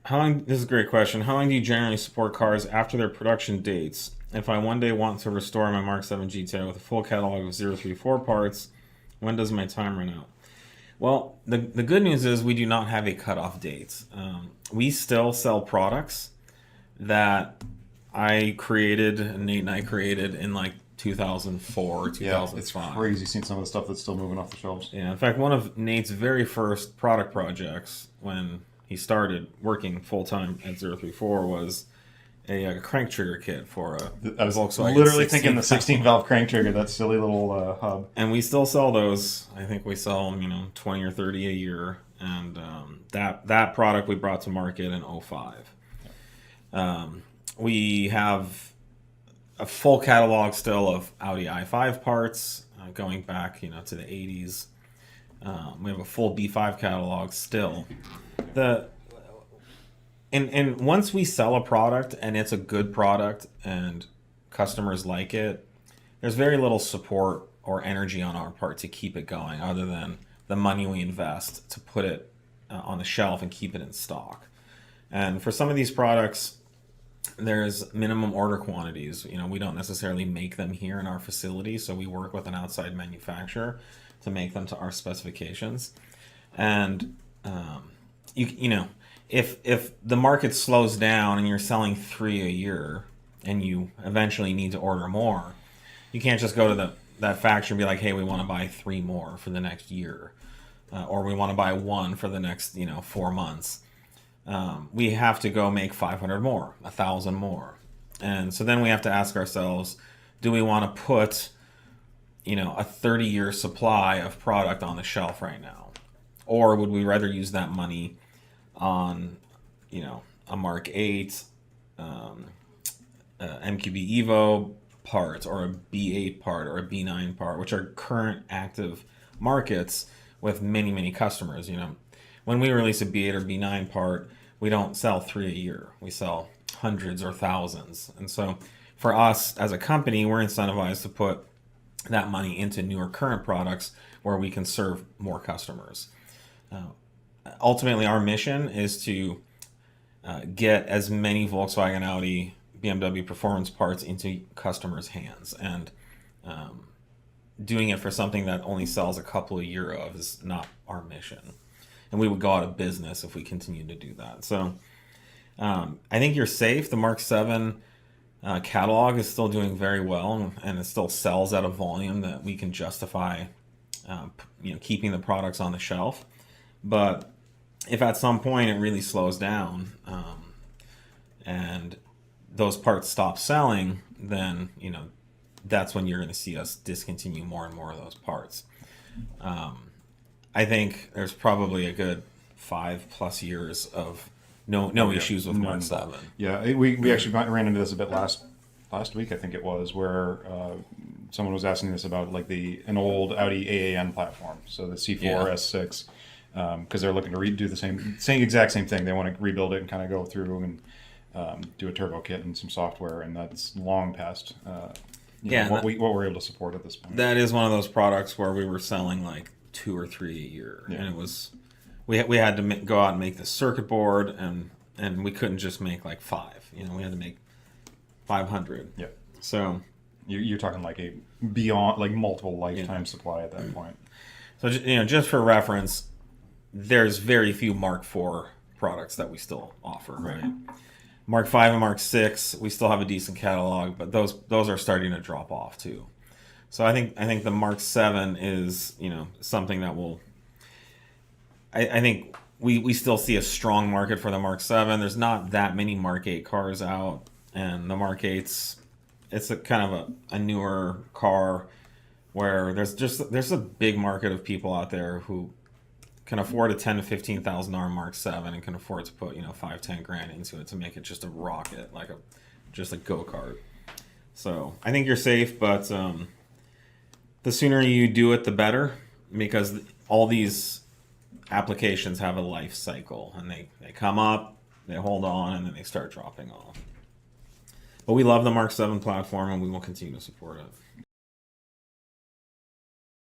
How long? This is a great question. How long do you generally support cars after their production dates? If I one day want to restore my Mark 7 GTI with a full catalog of 034 parts, when does my time run out? Well, the good news is we do not have a cutoff date. We still sell products that I created, Nate and I created in like 2004 or Yeah, it's 2005. crazy seeing some of the stuff that's still moving off the shelves. Yeah, in fact, one of Nate's very first product projects when he started working full time at 034 was a crank trigger kit for a I was Volkswagen literally 16. thinking the 16 valve crank trigger, that silly little hub. And we still sell those. I think we sell 20 or 30 a year, and that product we brought to market in '05. We have a full catalog still of Audi i5 parts, going back to the '80s. We have a full B5 catalog still. The and once we sell a product and it's a good product and customers like it, there's very little support or energy on our part to keep it going, other than the money we invest to put it on the shelf and keep it in stock. And for some of these products, there's minimum order quantities. We don't necessarily make them here in our facility, so we work with an outside manufacturer to make them to our specifications. And if the market slows down and you're selling 3 a year and you eventually need to order more, you can't just go to that factory and be like, hey, we want to buy 3 more for the next year, or we want to buy 1 for the next 4 months. We have to go make 500 more, 1,000 more. And so then we have to ask ourselves, do we want to put a 30-year supply of product on the shelf right now? Or would we rather use that money on, a Mark 8, MQB Evo part, or a B8 part, or a B9 part, which are current active markets with many, many customers. When we release a B8 or B9 part, we don't sell 3 a year. We sell hundreds or thousands. And so for us as a company, we're incentivized to put that money into newer current products where we can serve more customers. Ultimately, our mission is to get as many Volkswagen, Audi, BMW performance parts into customers' hands. And doing it for something that only sells a couple a year of is not our mission. And we would go out of business if we continued to do that. So I think you're safe. The Mark 7 catalog is still doing very well, and it still sells at a volume that we can justify keeping the products on the shelf. But if at some point it really slows down and those parts stop selling, then that's when you're going to see us discontinue more and more of those parts. I think there's probably a good 5+ years of no issues with Mark 7. Yeah, we actually ran into this a bit last week, I think it was, where someone was asking us about like an old Audi AAN platform, so the C4 S6, because they're looking to redo the exact same thing. They want to rebuild it and kind of go through and do a turbo kit and some software, and that's long past what we're able to support at this point. That is one of those products where we were selling like 2 or 3 a year, and it was we had to go out and make the circuit board, and we couldn't just make like 5. We had to make 500. Yeah. So you're talking like a beyond, like multiple lifetime supply at that point. So just for reference, there's very few Mark 4 products that we still offer. Right. Mark 5 and Mark 6, we still have a decent catalog, but those are starting to drop off too. So I think the Mark 7 is something that will. I think we still see a strong market for the Mark 7. There's not that many Mark 8 cars out, and the Mark 8's it's a kind of a newer car where there's a big market of people out there who can afford a $10,000 to $15,000 Mark 7 and can afford to put $5-10 into it to make it just a rocket, like just a go-kart. So I think you're safe, but the sooner you do it, the better, because all these applications have a life cycle, and they come up, they hold on, and then they start dropping off. But we love the Mark 7 platform, and we will continue to support it.